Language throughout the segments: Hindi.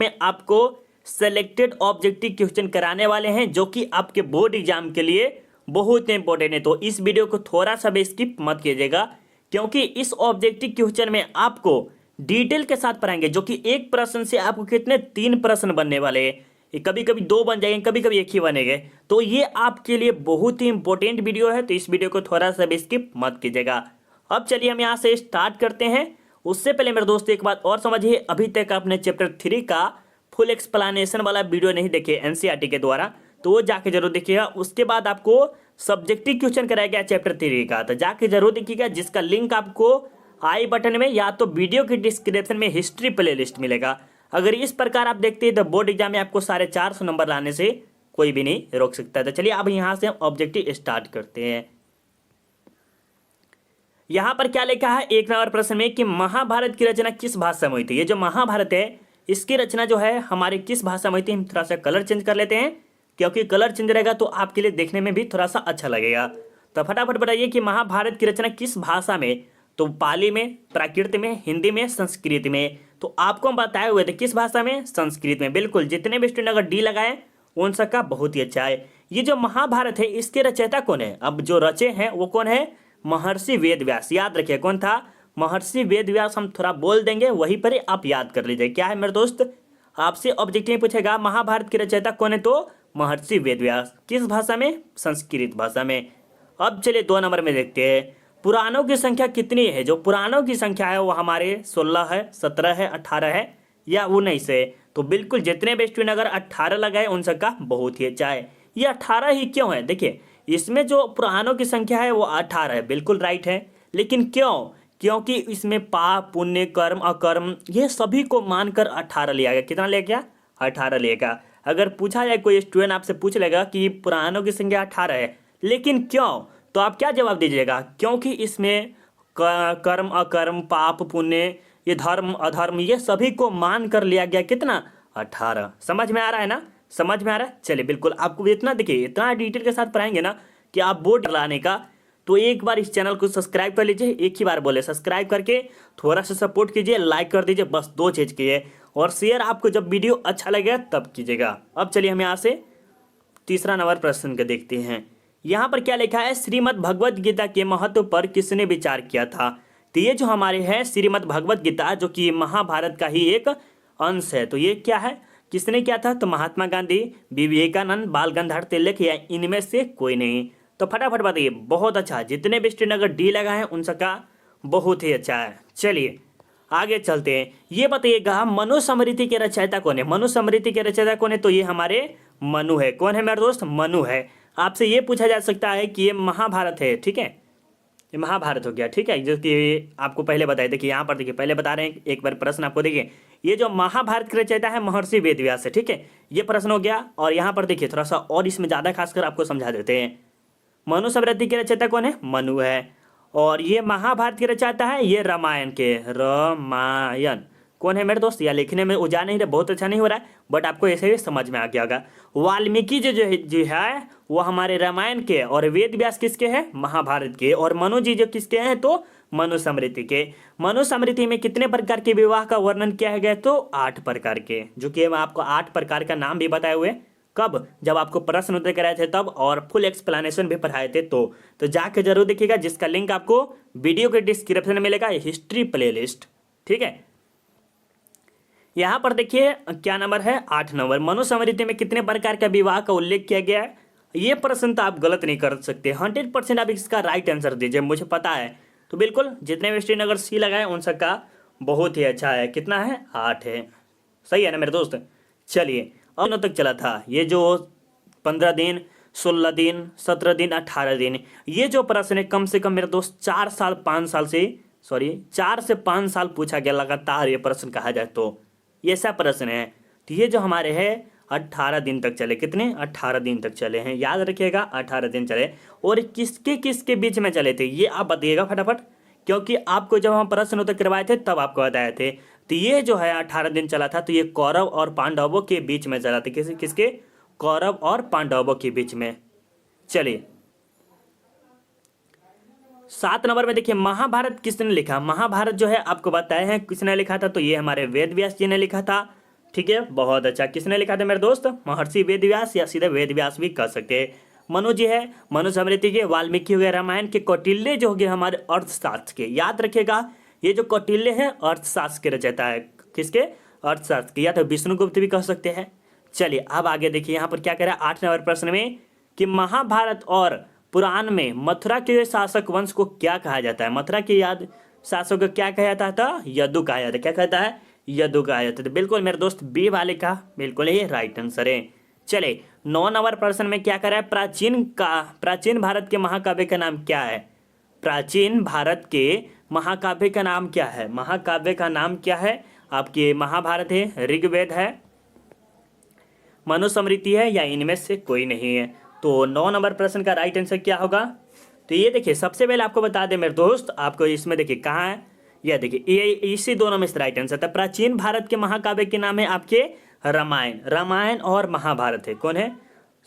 में आपको सेलेक्टेड ऑब्जेक्टिव क्वेश्चन कराने वाले हैं जो कि आपके बोर्ड एग्जाम के लिए बहुत इंपॉर्टेंट है। तो इस वीडियो को थोड़ा सा भी स्किप मत कीजिएगा, क्योंकि इस ऑब्जेक्टिव क्वेश्चन में आपको डिटेल के साथ पढ़ाएंगे, जो कि एक प्रश्न से आपको कितने 3 प्रश्न बनने वाले हैं। कभी कभी 2 बन जाएंगे, कभी कभी एक ही बनेंगे। तो ये आपके लिए बहुत ही इंपॉर्टेंट वीडियो है, तो इस वीडियो को थोड़ा सा भी स्किप मत कीजिएगा। अब चलिए हम यहाँ से स्टार्ट करते हैं। उससे पहले मेरे दोस्त एक बात और समझिए, अभी तक आपने चैप्टर 3 का फुल एक्सप्लेनेशन वाला वीडियो नहीं देखे एनसीईआरटी के द्वारा, तो वो जाके जरूर देखिएगा। उसके बाद आपको सब्जेक्टिव क्वेश्चन कराया गया चैप्टर 3 का, तो जाके जरूर देखिएगा, जिसका लिंक आपको आई बटन में या तो वीडियो के डिस्क्रिप्शन में हिस्ट्री प्लेलिस्ट मिलेगा। अगर इस प्रकार आप देखते हैं तो बोर्ड एग्जाम में आपको 450 नंबर लाने से कोई भी नहीं रोक सकता। तो चलिए अब यहाँ से हम ऑब्जेक्टिव स्टार्ट करते हैं। यहाँ पर क्या लिखा है 1 नंबर प्रश्न में कि महाभारत की रचना किस भाषा में हुई थी। ये जो महाभारत है इसकी रचना जो है हमारे किस भाषा में हुई थी। हम थोड़ा सा कलर चेंज कर लेते हैं, क्योंकि कलर चेंज रहेगा तो आपके लिए देखने में भी थोड़ा सा अच्छा लगेगा। तो फटाफट बताइए कि महाभारत की रचना किस भाषा में। तो पाली में, प्राकृत में, हिंदी में, संस्कृत में। तो आपको हम बताए हुए थे किस भाषा में, संस्कृत में। बिल्कुल, जितने भी स्टूडेंट अगर डी लगाए उन सबका बहुत ही अच्छा है। ये जो महाभारत है इसके रचयिता कौन है, अब जो रचे हैं वो कौन है, महर्षि वेदव्यास। याद रखिए कौन था, महर्षि वेदव्यास। हम थोड़ा बोल देंगे, वहीं पर ही आप याद कर लीजिए। क्या है मेरे दोस्त, आपसे ऑब्जेक्टिव में पूछेगा महाभारत के रचयिता कौन है, तो महर्षि वेदव्यास। किस भाषा में, संस्कृत भाषा में। अब चलिए 2 नंबर में देखते हैं, पुराणों की संख्या कितनी है। जो पुराणों की संख्या है वो हमारे 16 है, 17 है, 18 है या 19 है। तो बिल्कुल जितने भी स्टूडेंट अगर 18 लगाए उन सबका बहुत ही अच्छा है। ये 18 ही क्यों है, देखिए इसमें जो पुराणों की संख्या है वो 18 है, बिल्कुल राइट है। लेकिन क्यों, क्योंकि इसमें पाप, पुण्य, कर्म, अकर्म ये सभी को मानकर 18 लिया गया। कितना लिया गया, 18 लिया गया। अगर पूछा जाए, कोई स्टूडेंट आपसे पूछ लेगा कि पुराणों की संख्या 18 है लेकिन क्यों, तो आप क्या जवाब दीजिएगा, क्योंकि इसमें कर्म, अकर्म, पाप, पुण्य, ये धर्म, अधर्म ये सभी को मान कर लिया गया। कितना, 18। समझ में आ रहा है ना, समझ में आ रहा है। चलिए बिल्कुल, आपको इतना देखिए इतना डिटेल के साथ पढ़ाएंगे ना कि आप बोर्ड लाने का। तो एक बार इस चैनल को सब्सक्राइब कर लीजिए, एक ही बार बोले सब्सक्राइब करके थोड़ा सा सपोर्ट कीजिए, लाइक कर दीजिए, बस 2 चीज़ कीजिए। और शेयर आपको जब वीडियो अच्छा लगेगा तब कीजिएगा। अब चलिए हम यहाँ से 3 नंबर प्रश्न का देखते हैं। यहाँ पर क्या लिखा है, श्रीमद् भगवद गीता के महत्व पर किसने विचार किया था। तो ये जो हमारे है श्रीमद् भगवद गीता, जो कि महाभारत का ही एक अंश है, तो ये क्या है, किसने किया था, तो महात्मा गांधी, विवेकानंद, बाल गंगाधर तिलक या इनमें से कोई नहीं। तो फटाफट बताइए, बहुत अच्छा। जितने भी स्टूडेंट अगर डी लगा है उन सबका बहुत ही अच्छा है। चलिए आगे चलते हैं। ये बताइएगा मनुस्मृति के रचयिता कौन है। मनुस्मृति के रचयिता कौन है, तो ये हमारे मनु है। कौन है मेरे दोस्त, मनु है। आपसे ये पूछा जा सकता है कि ये महाभारत है, ठीक है, ये महाभारत हो गया, ठीक है, जो कि आपको पहले बताए। देखिए यहाँ पर देखिए पहले बता रहे हैं, एक बार प्रश्न आपको देखिए, ये जो महाभारत के रचयिता है महर्षि वेदव्यास है, ठीक है, ये प्रश्न हो गया। और यहाँ पर देखिए थोड़ा सा और इसमें ज़्यादा खासकर आपको समझा देते हैं। मनुस्मृति के रचयिता कौन है, मनु है। और ये महाभारत के रचयिता है ये रामायण के, रामायण कौन है मेरे दोस्त, या लिखने में उजा नहीं रहे, बहुत अच्छा नहीं हो रहा है, बट आपको ऐसे ही समझ में आ गया होगा। वाल्मीकि जो है वो हमारे रामायण के, और वेद व्यास किसके हैं, महाभारत के, और मनु जी जो किसके हैं, तो मनुस्मृति के। मनुस्मृति में कितने प्रकार के विवाह का वर्णन किया गया, तो 8 प्रकार के, जो कि मैं आपको 8 प्रकार का नाम भी बताए हुए। कब, जब आपको प्रश्न उत्तर कराए थे तब, और फुल एक्सप्लेनेशन भी पढ़ाए थे। तो जाके जरूर देखिएगा, जिसका लिंक आपको वीडियो के डिस्क्रिप्शन में मिलेगा, हिस्ट्री प्लेलिस्ट, ठीक है। यहाँ पर देखिए क्या नंबर है, 8 नंबर। मनुस्मृति में कितने प्रकार का विवाह का उल्लेख किया गया है। ये प्रश्न तो आप गलत नहीं कर सकते, 100% आप इसका राइट आंसर दीजिए, मुझे पता है। तो बिल्कुल जितने भी स्टूडेंट अगर सी लगाए उन सबका बहुत ही अच्छा है। कितना है, 8 है, सही है ना मेरे दोस्त। चलिए अब दिनों तक चला था ये जो 15 दिन, 16 दिन, 17 दिन, 18 दिन, ये जो प्रश्न है कम से कम मेरे दोस्त 4 साल 5 साल से 4 से 5 साल पूछा गया लगातार। ये प्रश्न कहा जाए तो ये ऐसा प्रश्न है। तो ये जो हमारे है 18 दिन तक चले, कितने, 18 दिन तक चले हैं, याद रखिएगा 18 दिन चले। और किसके किसके बीच में चले थे ये आप बताइएगा फटाफट, क्योंकि आपको जब हम प्रश्न उत्तर करवाए थे तब आपको बताए थे। तो ये जो है 18 दिन चला था, तो ये कौरव और पांडवों के बीच में चला था। किसके, कौरव और पांडवों के बीच में। चलिए 7 नंबर में देखिए, महाभारत किसने लिखा। महाभारत जो है आपको बताया है किसने लिखा था, तो ये हमारे वेद व्यास जी ने लिखा था। ठीक है, बहुत अच्छा। किसने लिखा था मेरे दोस्त? महर्षि वेद व्यास, या सीधे वेद व्यास भी कह सकते हैं। मनु जी है, मनु स्मृति के, वाल्मीकि हो गए रामायण के, कौटिल्य जो हो गए हमारे अर्थशास्त्र के। याद रखिएगा ये जो कौटिल्य है अर्थशास्त्र के रचयिता है। किसके? अर्थशास्त्र के। या तो विष्णुगुप्त भी कह सकते हैं। चलिए अब आगे देखिए यहाँ पर क्या कह रहा है 8 नंबर प्रश्न में कि महाभारत और पुराण में मथुरा के शासक वंश को क्या कहा जाता है? मथुरा के याद शासक को क्या कहा जाता था? यदु कहा जाता है। क्या कहता है? यदु कहा जाता है। तो बिल्कुल मेरे दोस्त बी वाले का बिल्कुल ही राइट आंसर है। चले 9 नंबर प्रश्न में क्या करा है? प्राचीन भारत के महाकाव्य का नाम क्या है? प्राचीन भारत के महाकाव्य का नाम क्या है? महाकाव्य का नाम क्या है? आपके महाभारत है, ऋग्वेद है, मनुस्मृति है, या इनमें से कोई नहीं है? तो 9 नंबर प्रश्न का राइट आंसर क्या होगा? तो ये देखिए सबसे पहले आपको बता दें मेरे दोस्त, आपको इसमें देखिए कहाँ है, यह देखिए ये इसी दोनों में से राइट आंसर था। प्राचीन भारत के महाकाव्य के नाम है आपके रामायण। रामायण और महाभारत है। कौन है?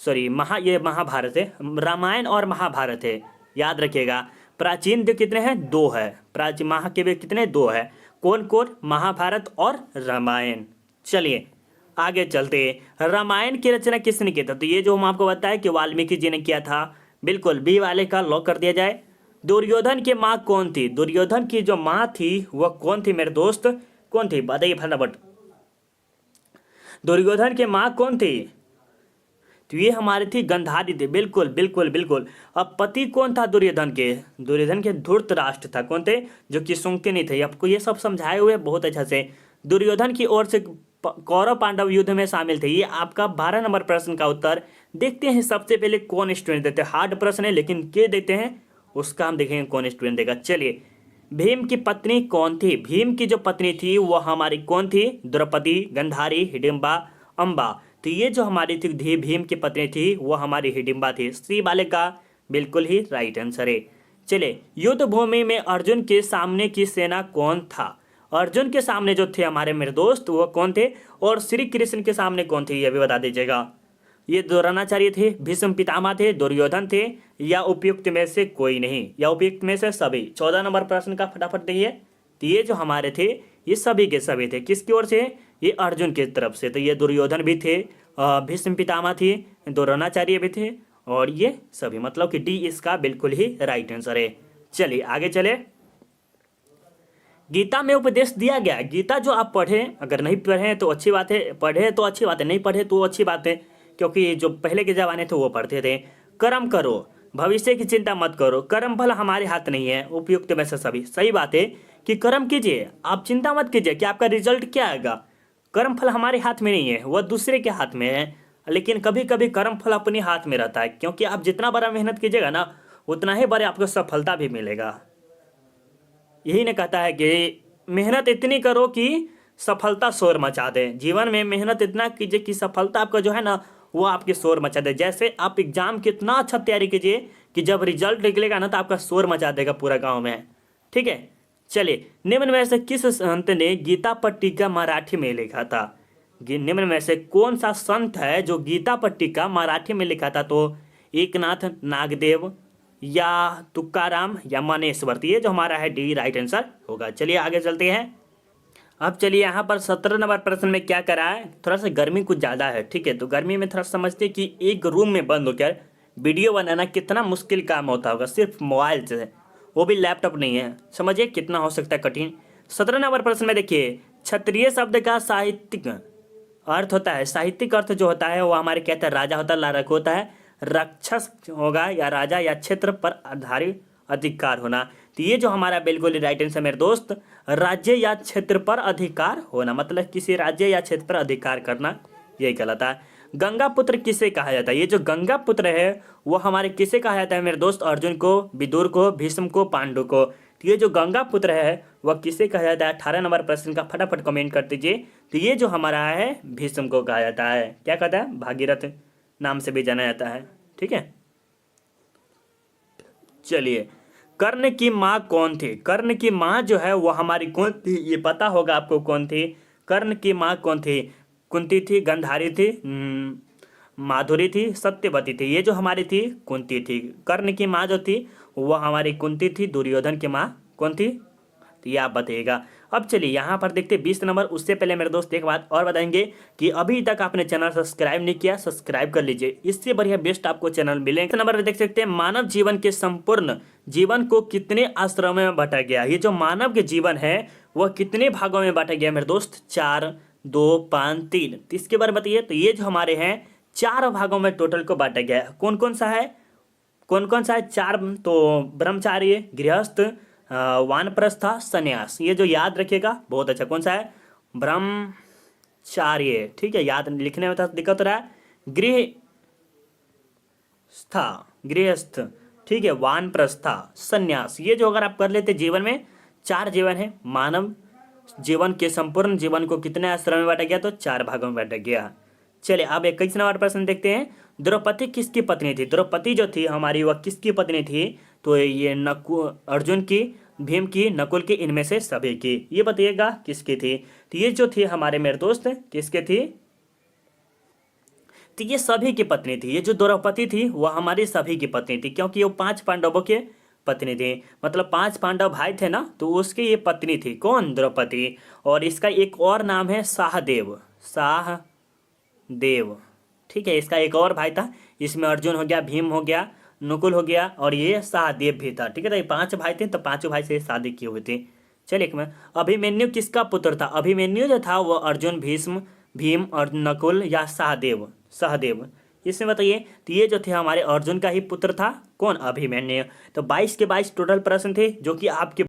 सॉरी ये महाभारत है। रामायण और महाभारत है, याद रखिएगा। प्राचीन जो कितने हैं? 2 है। प्राचीन महाकाव्य कितने? 2 है। कौन कौन? महाभारत और रामायण। चलिए आगे चलते। रामायण की रचना किसने की था? तो ये जो हम आपको बताया कि वाल्मीकि जी ने किया था। बिल्कुल बी वाले का लॉक कर दिया जाए। दुर्योधन की माँ कौन थी? दुर्योधन की जो माँ थी वह कौन थी मेरे दोस्त? कौन थी? बताइए फटाफट। दुर्योधन की माँ कौन थी? तो ये हमारी थी गंधारी थी। बिल्कुल बिल्कुल बिल्कुल। अब पति कौन था दुर्योधन के? दुर्योधन के धृतराष्ट्र था। कौन थे? जो कि शकुनी थे। आपको ये सब समझाए हुए बहुत अच्छा से। दुर्योधन की ओर से कौरव पांडव युद्ध में शामिल थे। ये आपका 12 नंबर प्रश्न का उत्तर। देखते हैं सबसे पहले कौन स्टूडेंट देते हैं। हार्ड प्रश्न है लेकिन के देते हैं उसका हम देखेंगे कौन स्टूडेंट देगा। चलिए भीम की पत्नी कौन थी? भीम की जो पत्नी थी वो हमारी कौन थी? द्रौपदी, गंधारी, हिडिंबा, अंबा। तो ये जो हमारी थी भीम की पत्नी थी वो हमारी हिडिंबा थी। सी वाले का बिल्कुल ही राइट आंसर है। चलिए युद्ध भूमि में अर्जुन के सामने की सेना कौन था? अर्जुन के सामने जो थे हमारे मेरे दोस्त वो कौन थे? और श्री कृष्ण के सामने कौन थे ये भी बता दीजिएगा। ये द्रोणाचार्य थे, भीष्म पितामह थे, दुर्योधन थे, या उपयुक्त में से कोई नहीं, या उपयुक्त में से सभी। 14 नंबर प्रश्न का फटाफट देखिए। तो ये जो हमारे थे ये सभी के सभी थे। किसकी ओर से? ये अर्जुन की तरफ से। तो ये दुर्योधन भी थे, भीष्म पितामह थी, द्रोणाचार्य भी थे, और ये सभी। मतलब कि डी इसका बिल्कुल ही राइट आंसर है। चलिए आगे चले। गीता में उपदेश दिया गया। गीता जो आप पढ़े, अगर नहीं पढ़े तो अच्छी बात है, पढ़े तो अच्छी बात है, नहीं पढ़े तो अच्छी बात है, क्योंकि जो पहले के जमाने थे वो पढ़ते थे। कर्म करो, भविष्य की चिंता मत करो, कर्म फल हमारे हाथ नहीं है। उपयुक्त में से सभी। सही बात है कि कर्म कीजिए, आप चिंता मत कीजिए कि आपका रिजल्ट क्या आएगा। कर्म फल हमारे हाथ में नहीं है, वह दूसरे के हाथ में है। लेकिन कभी कभी कर्म फल अपने हाथ में रहता है, क्योंकि आप जितना बड़ा मेहनत कीजिएगा ना उतना ही बड़े आपको सफलता भी मिलेगा। यही ने कहता है कि मेहनत इतनी करो कि सफलता शोर मचा दे। जीवन में मेहनत इतना कीजिए कि सफलता आपका जो है ना वो आपके शोर मचा दे। जैसे आप एग्जाम की इतना अच्छा तैयारी कीजिए कि जब रिजल्ट निकलेगा ना तो आपका शोर मचा देगा पूरा गांव में। ठीक है। चलिए निम्न में से किस संत ने गीता पर टीका मराठी में लिखा था? निम्न में से कौन सा संत है जो गीता पर टीका मराठी में लिखा था? तो एकनाथ नागदेव, या तुकाराम, या मानेश्वर। ये जो हमारा है डी राइट आंसर होगा। चलिए आगे चलते हैं। अब चलिए यहाँ पर 17 नंबर प्रश्न में क्या करा है? थोड़ा सा गर्मी कुछ ज़्यादा है, ठीक है, तो गर्मी में थोड़ा समझते हैं कि एक रूम में बंद होकर वीडियो बनाना कितना मुश्किल काम होता होगा, सिर्फ मोबाइल से, वो भी लैपटॉप नहीं है। समझिए कितना हो सकता है कठिन। 17 नंबर प्रश्न में देखिए, क्षत्रिय शब्द का साहित्यिक अर्थ होता है। साहित्यिक अर्थ जो होता है वो हमारे कहते हैं राजा होता है, लारक होता है, रक्षस होगा, या राजा या क्षेत्र पर आधारित अधिकार होना। तो ये जो हमारा बिल्कुल राइट आंसर मेरे दोस्त, राज्य या क्षेत्र पर अधिकार होना, मतलब किसी राज्य या क्षेत्र पर अधिकार करना, यही कहलाता है। गंगा पुत्र किसे कहा जाता है? ये जो गंगा पुत्र है वो हमारे किसे कहा जाता है मेरे दोस्त? अर्जुन को, विदुर को, भीष्म को, पांडु को। तो ये जो गंगा पुत्र है वह किसे कहा जाता है? 18 नंबर प्रश्न का फटाफट कमेंट कर दीजिए। तो ये जो हमारा है भीष्म को कहा जाता है। क्या कहता है? भागीरथ नाम से भी जाना जाता है। ठीक है। चलिए कर्ण की माँ कौन थी? कर्ण की माँ जो है वो हमारी कौन थी? ये पता होगा आपको कौन थी। कर्ण की माँ कौन थी? कुंती थी, गंधारी थी, माधुरी थी, सत्यवती थी। ये जो हमारी थी कुंती थी। कर्ण की माँ जो थी वो हमारी कुंती थी। दुर्योधन की माँ कौन थी? तो ये आप बताइएगा। अब चलिए यहाँ पर देखते हैं 20 नंबर। उससे पहले मेरे दोस्त एक बात और बताएंगे कि अभी तक आपने चैनल सब्सक्राइब नहीं किया, सब्सक्राइब कर लीजिए, इससे बढ़िया बेस्ट आपको चैनल मिलेंगे। नंबर पर देख सकते हैं मानव जीवन के संपूर्ण जीवन को कितने आश्रमों में बांटा गया। ये जो मानव के जीवन है वह कितने भागों में बांटा गया मेरे दोस्त, 4, 2, 5, 3। तो इसके बारे में बताइए। तो ये जो हमारे हैं 4 भागों में टोटल को बांटा गया है। कौन कौन सा है, कौन कौन सा है 4? तो ब्रह्मचार्य, गृहस्थ, वानप्रस्थ, संन्यास। ये जो याद रखिएगा बहुत अच्छा। कौन सा है? ब्रह्मचार्य, ठीक है, याद लिखने में दिक्कत हो रहा है। गृहस्थ, ठीक है, वानप्रस्थ, संन्यास। ये जो अगर आप कर लेते जीवन में 4 जीवन है। मानव जीवन के संपूर्ण जीवन को कितने आश्रम में बांटा गया? तो 4 भागों में बांटा गया। चलिए अब 21 नंबर प्रश्न देखते हैं। द्रौपदी किसकी पत्नी थी? द्रौपदी जो थी हमारी वह किसकी पत्नी थी? तो ये अर्जुन की, भीम की, नकुल की, इनमें से सभी की। ये बताइएगा किसकी थी? तो ये जो थी हमारे मेरे दोस्त किसके थी? तो ये सभी की पत्नी थी। ये जो द्रौपदी थी वह हमारी सभी की पत्नी थी, क्योंकि वो 5 पांडवों के पत्नी थी। मतलब 5 पांडव भाई थे ना, तो उसकी ये पत्नी थी। कौन? द्रौपदी। और इसका एक और नाम है सहदेव। सहदेव, ठीक है, इसका एक और भाई था। इसमें अर्जुन हो गया, भीम हो गया, नकुल हो गया, और ये सहदेव भी था। ठीक है, तो ये 5 भाई थे, तो 5 भाई से शादी की हुई थी। चलिए एक में अभिमन्यु किसका पुत्र था? अभिमन्यु जो था वो अर्जुन, भीम और नकुल या सहदेव, सहदेव, इसमें बताइए। तो ये जो थे हमारे अर्जुन का ही पुत्र था। कौन? अभिमन्यु। तो 22 के 22 टोटल प्रश्न थे जो कि आपके